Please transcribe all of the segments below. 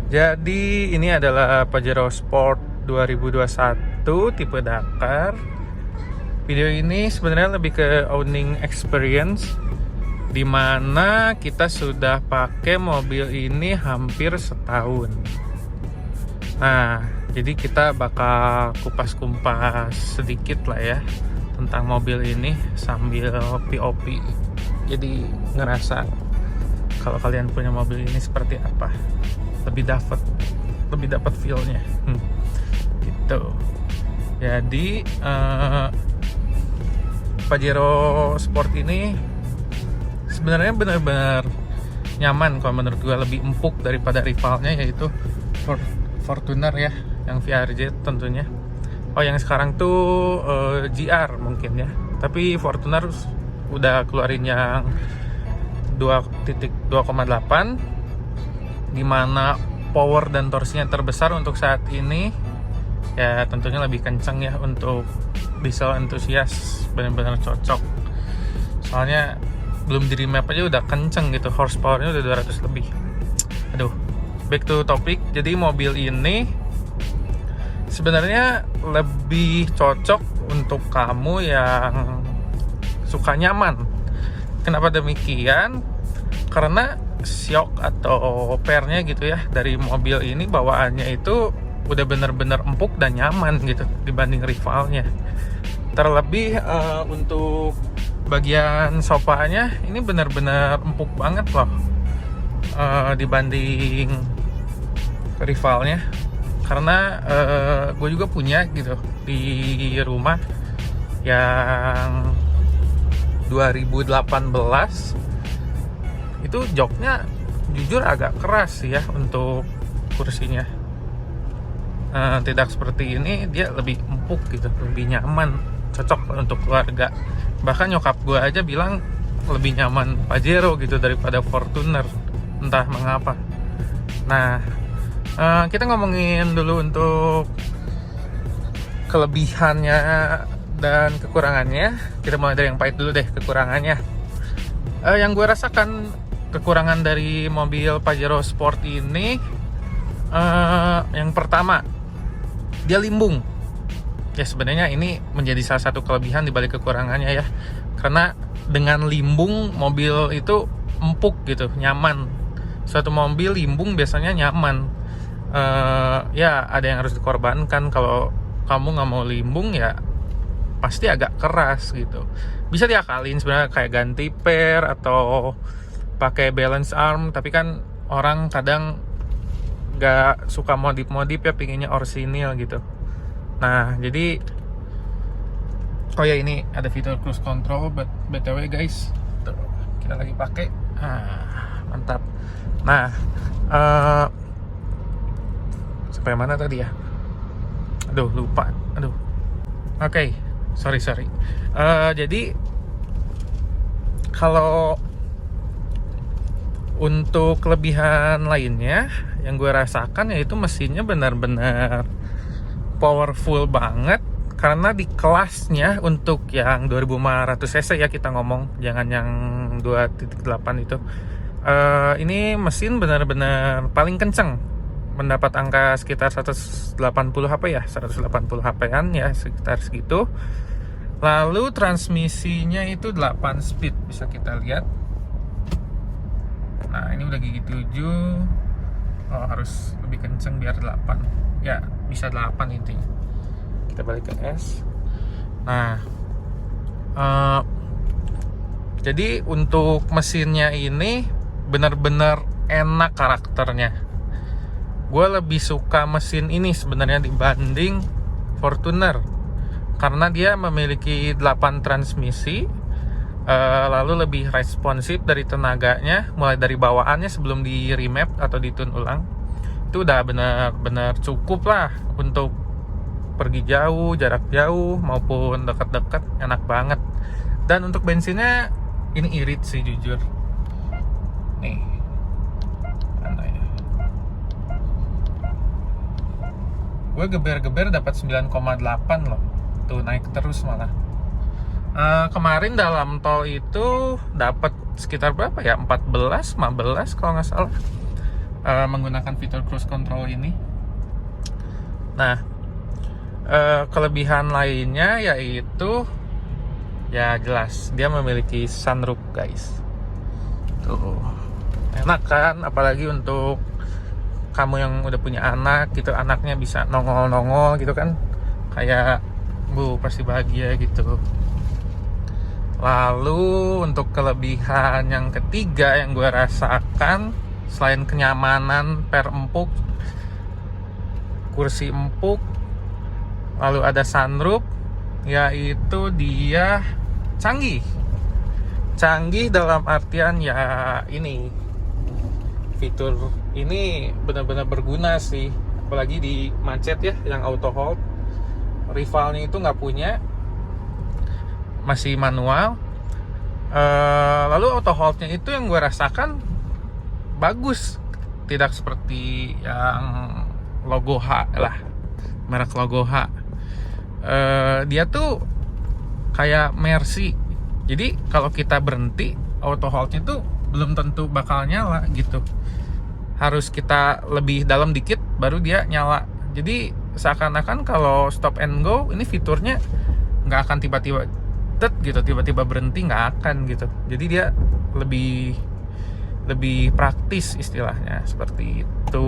Jadi ini adalah Pajero Sport 2021 tipe Dakar. Video ini sebenarnya lebih ke owning experience, dimana kita sudah pakai mobil ini hampir setahun. Nah, jadi kita bakal kupas-kumpas sedikit lah ya tentang mobil ini sambil POP. Jadi ngerasa kalau kalian punya mobil ini seperti apa, lebih dapat feel-nya gitu. Jadi Pajero Sport ini sebenarnya benar-benar nyaman kalau menurut gue, lebih empuk daripada rivalnya yaitu Fortuner ya, yang VRZ tentunya. Oh, yang sekarang tuh GR mungkin ya, tapi Fortuner udah keluarin yang 2.2,8, dimana power dan torsinya terbesar untuk saat ini. Ya tentunya lebih kenceng ya, untuk diesel entusias benar-benar cocok. Soalnya belum di remap aja udah kenceng gitu, horsepowernya udah 200 lebih. Aduh, back to topic. Jadi mobil ini sebenarnya lebih cocok untuk kamu yang suka nyaman. Kenapa demikian? Karena shock atau pairnya gitu ya dari mobil ini, bawaannya itu udah bener-bener empuk dan nyaman gitu dibanding rivalnya. Terlebih untuk bagian sofanya ini bener-bener empuk banget loh dibanding rivalnya. Karena gue juga punya gitu di rumah yang 2018, itu joknya jujur agak keras ya untuk kursinya. Tidak seperti ini, dia lebih empuk gitu, lebih nyaman, cocok untuk keluarga. Bahkan nyokap gue aja bilang lebih nyaman Pajero gitu daripada Fortuner, entah mengapa. Nah, kita ngomongin dulu untuk kelebihannya dan kekurangannya. Kita mulai dari yang pahit dulu deh, kekurangannya. Yang gue rasakan kekurangan dari mobil Pajero Sport ini, yang pertama, dia limbung. Ya sebenarnya ini menjadi salah satu kelebihan dibalik kekurangannya ya, karena dengan limbung mobil itu empuk gitu, nyaman. Suatu mobil limbung biasanya nyaman. Ya ada yang harus dikorbankan. Kalau kamu nggak mau limbung ya pasti agak keras gitu. Bisa diakalin sebenarnya, kayak ganti per atau pakai balance arm, tapi kan orang kadang nggak suka modif-modif ya, pinginnya orsinil gitu. Nah jadi, oh ya ini ada fitur cruise control btw guys. Tuh, kita lagi pakai. Mantap. Nah sampai mana tadi ya? Aduh lupa. Aduh. Oke. Sorry. Jadi kalau untuk kelebihan lainnya yang gue rasakan yaitu mesinnya benar-benar powerful banget. Karena di kelasnya untuk yang 2500 cc ya kita ngomong, jangan yang 2.8 itu. Ini mesin benar-benar paling kenceng, mendapat angka sekitar 180 HP ya, 180 HP-an ya, sekitar segitu. Lalu transmisinya itu 8 speed, bisa kita lihat. Nah ini udah gigi 7. Oh, harus lebih kenceng biar 8. Ya bisa 8 intinya. Kita balik ke S. Nah jadi untuk mesinnya ini benar-benar enak karakternya. Gue lebih suka mesin ini sebenarnya dibanding Fortuner, karena dia memiliki 8 transmisi, lalu lebih responsif dari tenaganya, mulai dari bawaannya sebelum di remap atau ditune ulang. Itu udah benar-benar cukup lah untuk pergi jauh, jarak jauh maupun dekat-dekat, enak banget. Dan untuk bensinnya ini irit sih jujur. Nih, mana ya? Gue geber-geber dapat 9,8 loh. Tuh naik terus malah. Kemarin dalam tol itu dapat sekitar berapa ya? 14, 15 kalau nggak salah. menggunakan fitur cruise control ini. Nah, kelebihan lainnya yaitu ya jelas dia memiliki sunroof guys. Tuh enak kan, apalagi untuk kamu yang udah punya anak gitu, anaknya bisa nongol-nongol gitu kan, kayak pasti bahagia gitu. Lalu untuk kelebihan yang ketiga yang gue rasakan, selain kenyamanan per empuk, kursi empuk, lalu ada sunroof, yaitu dia canggih dalam artian ya ini fitur ini benar-benar berguna sih, apalagi di macet ya yang auto hold. Rivalnya itu nggak punya, masih manual. Lalu auto holdnya itu yang gue rasakan bagus, tidak seperti yang logo H lah, merek logo H. Dia tuh kayak Mercy, jadi kalau kita berhenti auto holdnya tuh belum tentu bakal nyala gitu, harus kita lebih dalam dikit baru dia nyala. Jadi seakan-akan kalau stop and go ini fiturnya nggak akan tiba-tiba gitu, tiba-tiba berhenti, nggak akan gitu. Jadi dia lebih praktis istilahnya, seperti itu.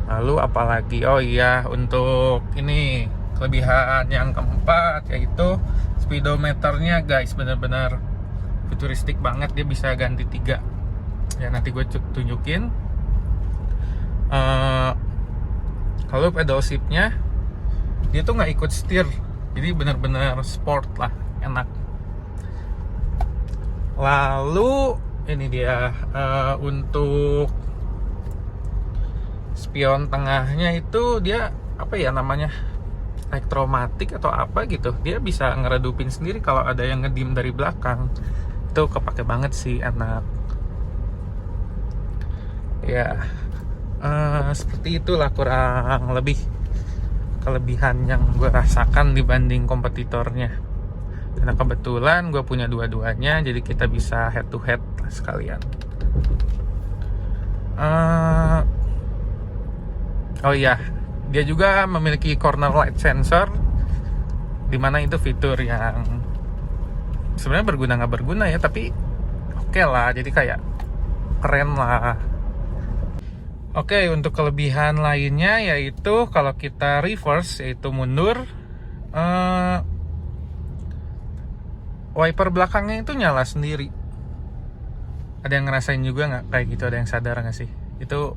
Lalu apalagi, oh iya, untuk ini kelebihan yang keempat yaitu speedometernya guys, benar-benar futuristik banget. Dia bisa ganti 3 ya, nanti gue tunjukin. Kalau pedal shiftnya dia tuh nggak ikut setir, jadi benar-benar sport lah, enak. Lalu ini dia, untuk spion tengahnya itu dia apa ya namanya, elektromatik atau apa gitu, dia bisa ngeredupin sendiri kalau ada yang ngedim dari belakang. Itu kepake banget sih, enak ya. Seperti itulah kurang lebih kelebihan yang gue rasakan dibanding kompetitornya. Karena kebetulan gue punya dua-duanya, jadi kita bisa head to head sekalian. Oh iya, dia juga memiliki corner light sensor, dimana itu fitur yang sebenarnya berguna nggak berguna ya, tapi oke lah, jadi kayak keren lah. Oke, untuk kelebihan lainnya yaitu kalau kita reverse, yaitu mundur, wiper belakangnya itu nyala sendiri. Ada yang ngerasain juga nggak kayak gitu? Ada yang sadar nggak sih? Itu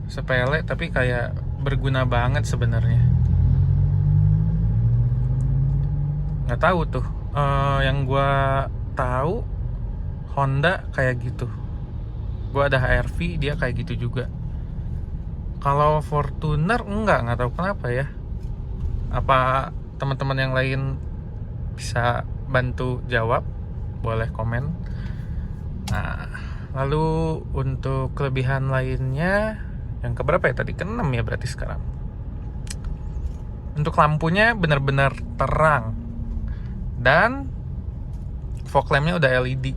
sepele tapi kayak berguna banget sebenarnya. Nggak tahu tuh, yang gua tahu Honda kayak gitu. Gua ada HR-V, dia kayak gitu juga. Kalau Fortuner nggak tahu kenapa ya. Apa teman-teman yang lain bisa bantu jawab? Boleh komen. Nah, lalu untuk kelebihan lainnya yang keberapa ya tadi? Ke-6 ya berarti sekarang. Untuk lampunya benar-benar terang dan fog lampnya udah LED.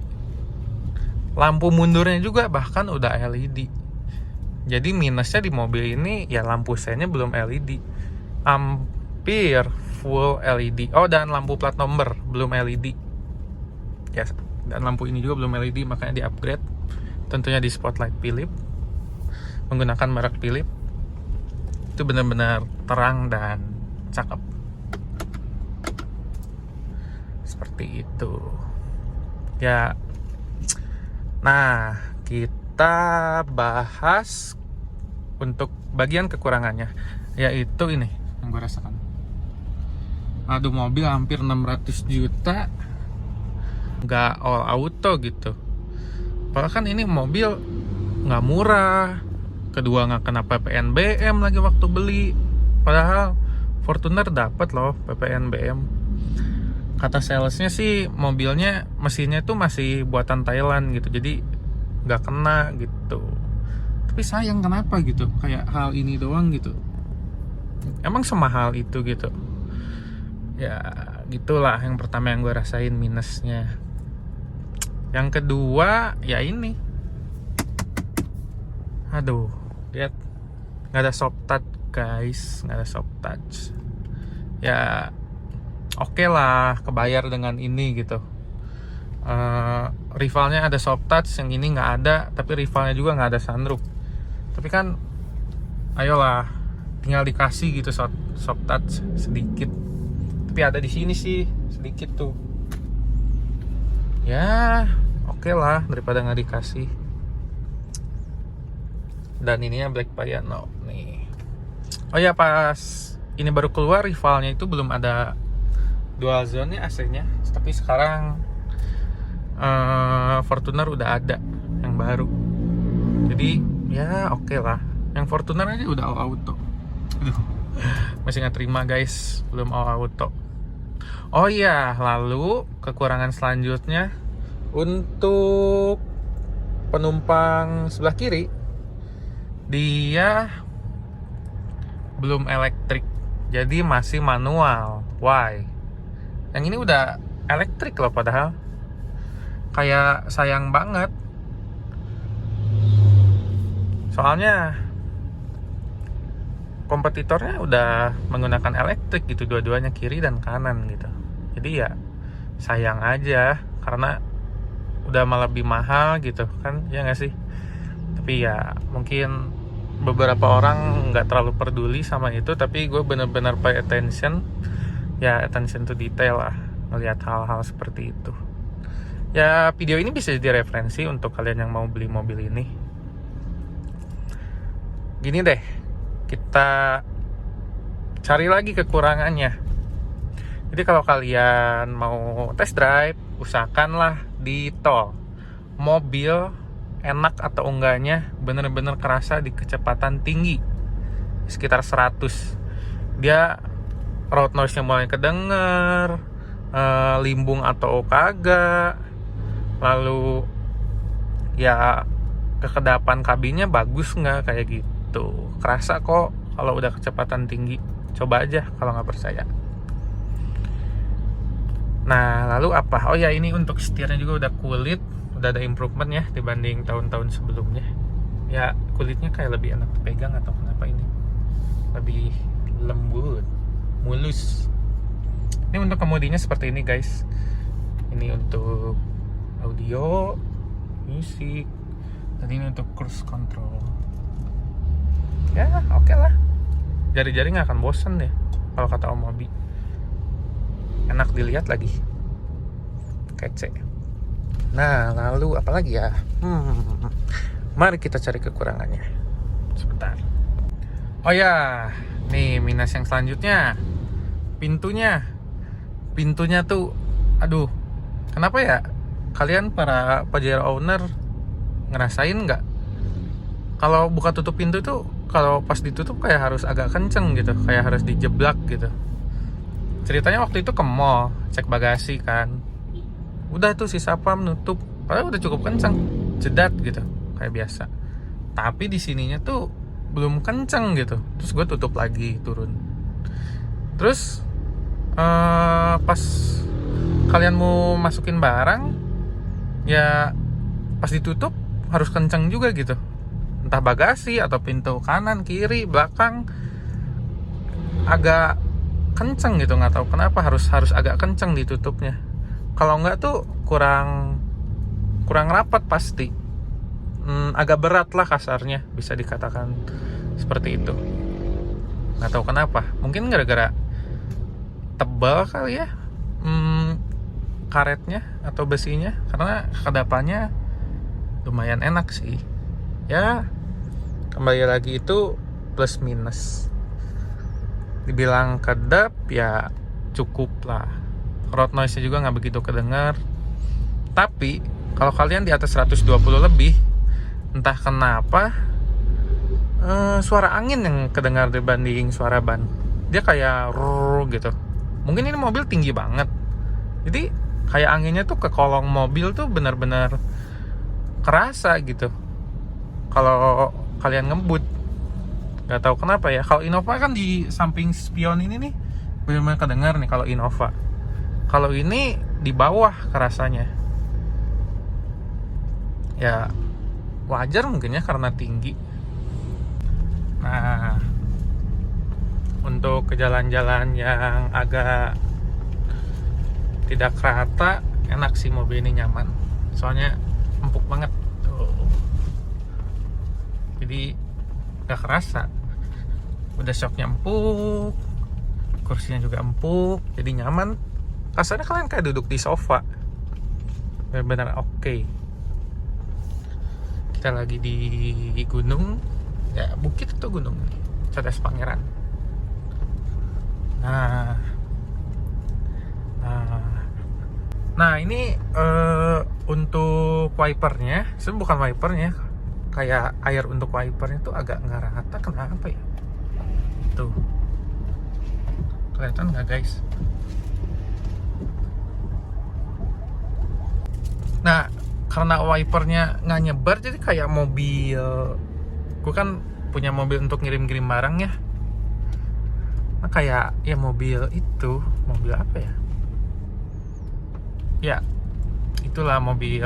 Lampu mundurnya juga bahkan udah LED. Jadi minusnya di mobil ini ya lampu sennya belum LED, hampir full LED. Oh, dan lampu plat nomor belum LED ya, dan lampu ini juga belum LED, makanya di upgrade tentunya di spotlight Philips, menggunakan merek Philips. Itu benar-benar terang dan cakep seperti itu ya. Nah, kita bahas untuk bagian kekurangannya, yaitu ini yang gue rasakan. Aduh, mobil hampir 600 juta nggak all auto gitu. Padahal kan ini mobil nggak murah, kedua nggak kena PPNBM lagi waktu beli. Padahal Fortuner dapat loh PPNBM. Kata salesnya sih mobilnya, mesinnya tuh masih buatan Thailand gitu, jadi nggak kena gitu. Tapi sayang kenapa gitu, kayak hal ini doang gitu. Emang semahal itu gitu ya. Gitulah yang pertama yang gue rasain minusnya. Yang kedua ya ini, aduh, lihat nggak ada soft touch guys, nggak ada soft touch. Ya oke lah, kebayar dengan ini gitu. Rivalnya ada soft touch, yang ini nggak ada, tapi rivalnya juga nggak ada sunroof. Tapi kan ayolah, tinggal dikasih gitu soft touch sedikit. Tapi ada di sini sih sedikit tuh. Ya oke lah, daripada nggak dikasih. Dan ininya Black Piano nih. Oh ya, pas ini baru keluar rivalnya itu belum ada dual zone nya AC-nya. Tapi sekarang Fortuner udah ada yang baru. Jadi ya oke lah. Yang Fortuner aja udah all auto. Aduh, masih nggak terima guys, belum all auto. Oh iya, lalu kekurangan selanjutnya untuk penumpang sebelah kiri, dia belum elektrik, jadi masih manual. Why? Yang ini udah elektrik loh, padahal kayak sayang banget. Soalnya kompetitornya udah menggunakan elektrik gitu, dua-duanya kiri dan kanan gitu. Jadi ya sayang aja, karena udah malah lebih mahal gitu kan, ya nggak sih? Tapi ya mungkin beberapa orang nggak terlalu peduli sama itu, tapi gue bener-bener pay attention, ya attention to detail lah, melihat hal-hal seperti itu. Ya video ini bisa jadi referensi untuk kalian yang mau beli mobil ini. Gini deh, kita cari lagi kekurangannya. Jadi kalau kalian mau test drive, usahakanlah di tol. Mobil enak atau enggaknya bener-bener kerasa di kecepatan tinggi, sekitar 100. Dia road noise-nya mulai kedenger, limbung atau kagak. Lalu ya kekedapan kabinnya bagus nggak, kayak gitu. Kerasa kok kalau udah kecepatan tinggi. Coba aja kalau nggak percaya. Nah lalu apa? Oh ya, ini untuk setirnya juga udah kulit, udah ada improvement ya dibanding tahun-tahun sebelumnya. Ya kulitnya kayak lebih enak dipegang atau kenapa, ini lebih lembut, mulus. Ini untuk kemudinya seperti ini guys. Ini untuk audio, musik, dan ini untuk cruise control. Ya oke lah, jari-jari nggak akan bosen deh kalau kata Om Mobi. Enak dilihat lagi, kece. Nah lalu apa lagi ya? Mari kita cari kekurangannya. Sebentar. Oh ya, nih minus yang selanjutnya, pintunya tuh, aduh, kenapa ya? Kalian para Pajero owner ngerasain nggak? Kalau buka tutup pintu tuh, kalau pas ditutup kayak harus agak kenceng gitu, kayak harus dijeblak gitu. Ceritanya waktu itu ke mall, cek bagasi kan, udah tuh si sapam nutup, padahal udah cukup kenceng, jedat gitu, kayak biasa. Tapi di sininya tuh belum kenceng gitu, terus gue tutup lagi, turun. Terus pas kalian mau masukin barang, ya pas ditutup harus kenceng juga gitu, entah bagasi atau pintu kanan, kiri, belakang, agak kenceng gitu, nggak tahu kenapa harus agak kenceng ditutupnya. Kalau nggak tuh kurang rapat pasti. Agak berat lah kasarnya, bisa dikatakan seperti itu. Nggak tahu kenapa, mungkin gara-gara tebal kali ya, karetnya atau besinya, karena kedapannya lumayan enak sih. Ya kembali lagi itu plus minus. Dibilang kedap ya cukup lah, road noise-nya juga nggak begitu kedengar. Tapi kalau kalian di atas 120 lebih, entah kenapa suara angin yang kedengar dibanding suara ban. Dia kayak gitu. Mungkin ini mobil tinggi banget, jadi kayak anginnya tuh ke kolong mobil tuh benar-benar kerasa gitu kalau kalian ngebut. Nggak tahu kenapa ya. Kalau Innova kan di samping spion ini nih benar-benar kedengar nih kalau Innova. Kalau ini di bawah kerasanya. Ya wajar mungkin ya karena tinggi. Nah, untuk ke jalan-jalan yang agak tidak rata, enak sih mobil ini, nyaman. Soalnya empuk banget tuh. Jadi gak kerasa. Udah shocknya empuk, kursinya juga empuk, jadi nyaman. Rasanya kalian kayak duduk di sofa. Benar-benar oke. Kita lagi di gunung, ya bukit atau gunung, Cadas Pangeran. Nah ini untuk wipernya, sebenarnya bukan wipernya, kayak air untuk wipernya tuh agak nggak rata. Kenapa ya? Tuh, kelihatan nggak guys? Nah, karena wipernya nggak nyebar, jadi kayak mobil. Gue kan punya mobil untuk ngirim-ngirim barang ya. Nah, kayak ya mobil itu, mobil apa ya? Ya, itulah mobil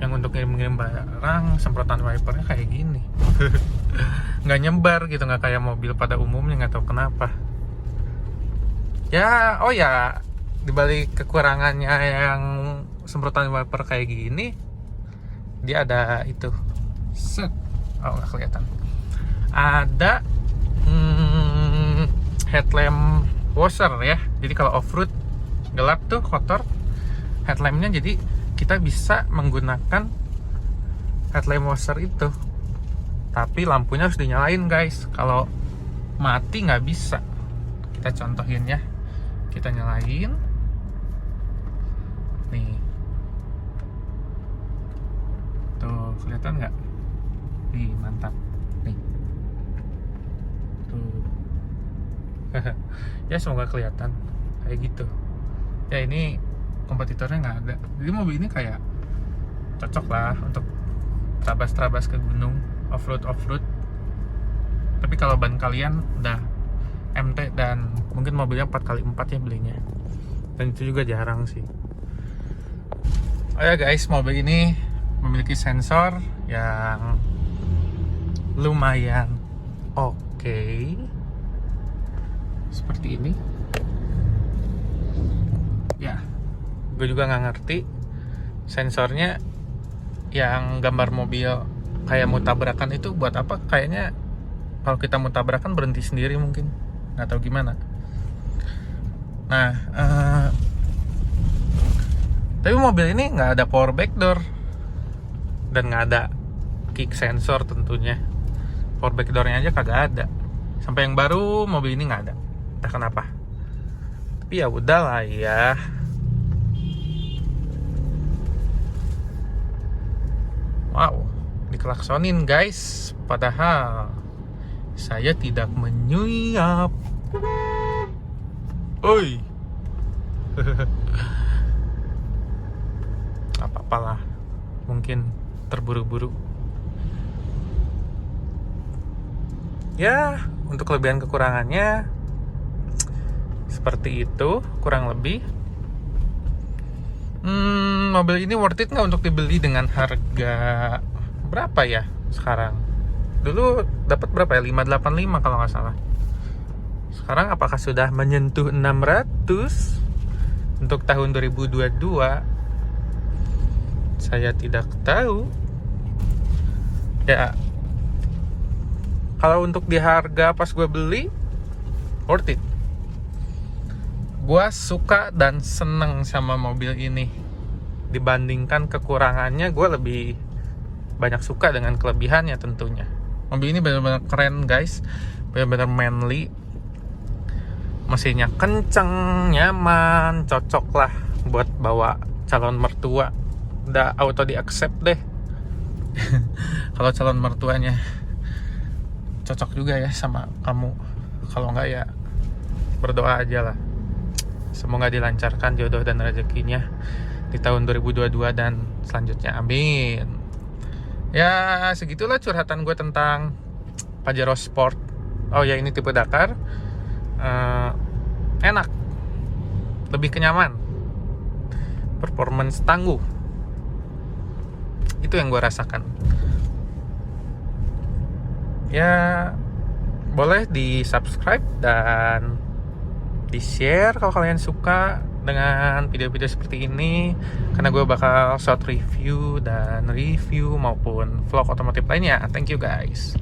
yang untuk ngirim-ngirim barang, semprotan wipernya kayak gini. Nggak nyebar gitu, nggak kayak mobil pada umumnya, nggak tahu kenapa. Ya, oh ya, dibalik kekurangannya yang semprotan wiper kayak gini, dia ada itu. Set. Oh, nggak kelihatan. Ada headlamp washer ya. Jadi kalau off-road gelap tuh kotor headlampnya, jadi kita bisa menggunakan headlamp washer itu. Tapi lampunya harus dinyalain guys. Kalau mati nggak bisa. Kita contohin ya. Kita nyalain. Nih. Tuh, kelihatan nggak? Nih, mantap. Nih. Tuh. Ya semoga kelihatan kayak gitu. Ya ini kompetitornya nggak ada. Jadi mobil ini kayak cocok lah untuk terabas-terabas ke gunung, off-road. Tapi kalau ban kalian udah MT dan mungkin mobilnya 4x4 ya belinya. Dan itu juga jarang sih. Oh ya guys, mobil ini memiliki sensor yang lumayan oke. Seperti ini. Ya, gue juga nggak ngerti sensornya yang gambar mobil kayak mau tabrakan itu buat apa. Kayaknya kalau kita mau tabrakan berhenti sendiri mungkin, nggak tahu gimana. Nah, tapi mobil ini nggak ada power back door dan nggak ada kick sensor tentunya. Power back doornya aja kagak ada. Sampai yang baru mobil ini nggak ada. Entah kenapa. Tapi ya udahlah ya. Wow, dikelaksonin guys. Padahal saya tidak menyuyap. Oi. Apa-apalah. Mungkin terburu-buru. Ya, untuk kelebihan kekurangannya seperti itu, kurang lebih. Mobil ini worth it nggak untuk dibeli dengan harga berapa ya sekarang? Dulu dapat berapa ya? 585 kalau nggak salah. Sekarang apakah sudah menyentuh 600 untuk tahun 2022? Saya tidak tahu. Ya, kalau untuk di harga pas gue beli, worth it. Gue suka dan seneng sama mobil ini. Dibandingkan kekurangannya, gue lebih banyak suka dengan kelebihannya tentunya. Mobil ini benar-benar keren guys. Benar-benar manly. Mesinnya kenceng, nyaman, cocok lah buat bawa calon mertua. Udah auto di-accept deh. Kalau calon mertuanya cocok juga ya sama kamu. Kalau enggak ya berdoa aja lah. Semoga dilancarkan jodoh dan rezekinya di tahun 2022 dan selanjutnya, amin. Ya segitulah curhatan gue tentang Pajero Sport. Oh ya, ini tipe Dakar. Enak, lebih kenyaman, performance tangguh. Itu yang gue rasakan. Ya, boleh di subscribe dan di share kalau kalian suka dengan video-video seperti ini, karena gue bakal short review dan review maupun vlog otomotif lainnya. Thank you guys.